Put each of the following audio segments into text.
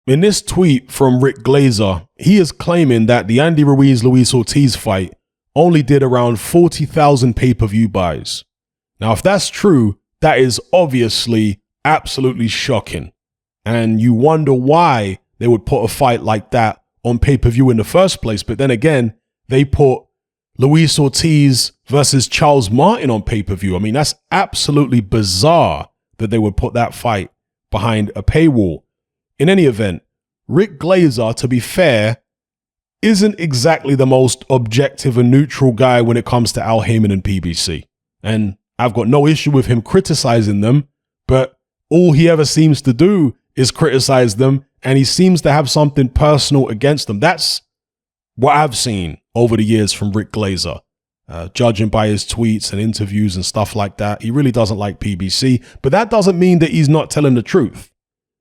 in this tweet from Rick Glazer, he is claiming that the Andy Ruiz-Luis Ortiz fight only did around 40,000 pay-per-view buys. Now, if that's true, that is obviously absolutely shocking. And you wonder why they would put a fight like that on pay-per-view in the first place. But then again, they put Luis Ortiz versus Charles Martin on pay-per-view. I mean, that's absolutely bizarre that they would put that fight behind a paywall. In any event, Rick Glazer, to be fair, isn't exactly the most objective and neutral guy when it comes to Al Heyman and PBC. And I've got no issue with him criticizing them, but all he ever seems to do is criticize them, and he seems to have something personal against them. That's what I've seen over the years from Rick Glazer. Judging by his tweets and interviews and stuff like that, he really doesn't like PBC, but that doesn't mean that he's not telling the truth.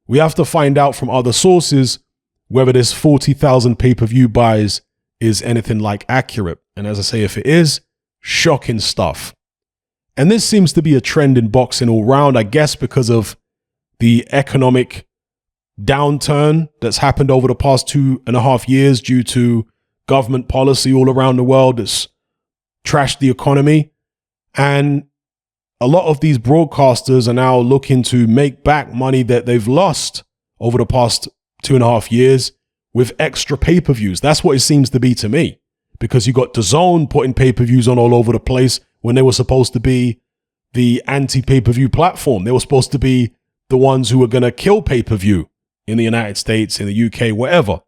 We have to find out from other sources whether this 40,000 pay-per-view buys is anything like accurate. And as I say, if it is, shocking stuff. And this seems to be a trend in boxing all round, I guess because of the economic downturn that's happened over the past 2.5 years due to government policy all around the world that's trashed the economy. And a lot of these broadcasters are now looking to make back money that they've lost over the past 2.5 years with extra pay-per-views. That's what it seems to be to me, because you got DAZN putting pay-per-views on all over the place when they were supposed to be the anti-pay-per-view platform. They were supposed to be the ones who were going to kill pay-per-view in the United States, in the UK, whatever.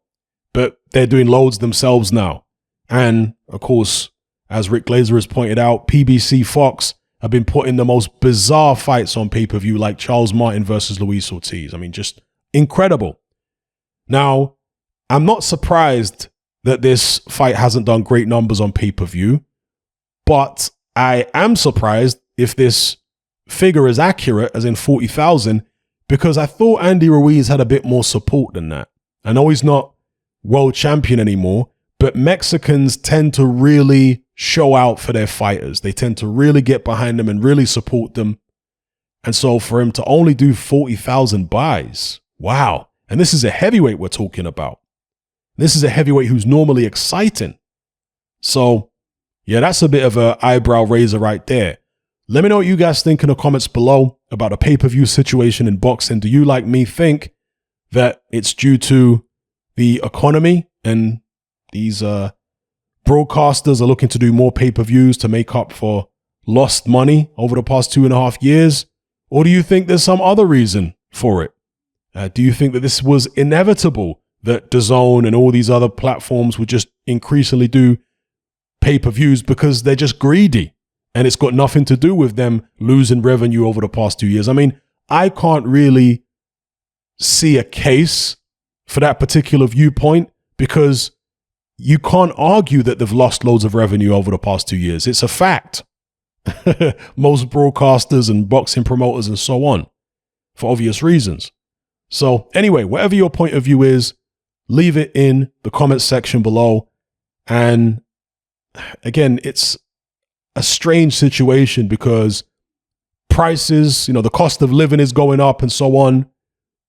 But they're doing loads themselves now. And of course, as Rick Glazer has pointed out, PBC Fox have been putting the most bizarre fights on pay-per-view, like Charles Martin versus Luis Ortiz. I mean, just incredible. Now, I'm not surprised that this fight hasn't done great numbers on pay-per-view, but I am surprised if this figure is accurate, as in 40,000, because I thought Andy Ruiz had a bit more support than that. I know he's not world champion anymore, but Mexicans tend to really show out for their fighters. They tend to really get behind them and really support them. And so for him to only do 40,000 buys, wow. And this is a heavyweight we're talking about. This is a heavyweight who's normally exciting. So yeah, that's a bit of an eyebrow raiser right there. Let me know what you guys think in the comments below about the pay-per-view situation in boxing. Do you, like me, think that it's due to the economy and these broadcasters are looking to do more pay-per-views to make up for lost money over the past 2.5 years? Or do you think there's some other reason for it? Do you think that this was inevitable, that DAZN and all these other platforms would just increasingly do pay-per-views because they're just greedy and it's got nothing to do with them losing revenue over the past 2 years? I mean, I can't really see a case for that particular viewpoint, because you can't argue that they've lost loads of revenue over the past 2 years. It's a fact. Most broadcasters and boxing promoters and so on, for obvious reasons. So anyway, whatever your point of view is, leave it in the comments section below. And again, it's a strange situation because prices, the cost of living is going up and so on,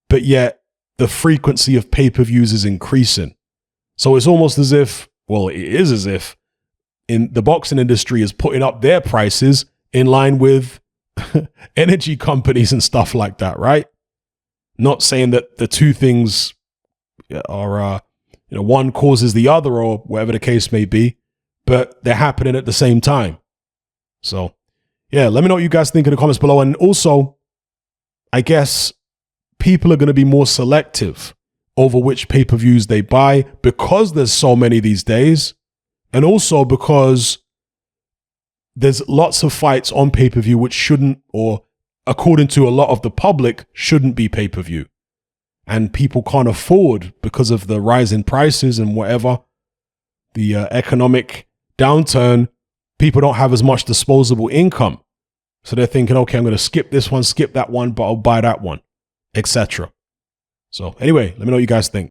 but yet the frequency of pay-per-views is increasing. So it's almost as if, well, it is as if in the boxing industry is putting up their prices in line with energy companies and stuff like that, right? Not saying that the two things are, one causes the other or whatever the case may be, but they're happening at the same time. So yeah, let me know what you guys think in the comments below. And also, I guess people are going to be more selective over which pay-per-views they buy because there's so many these days. And also because there's lots of fights on pay-per-view which shouldn't, or according to a lot of the public, shouldn't be pay-per-view. And people can't afford, because of the rise in prices and whatever, the economic downturn, people don't have as much disposable income. So they're thinking, okay, I'm going to skip this one, skip that one, but I'll buy that one, etc. So anyway, let me know what you guys think.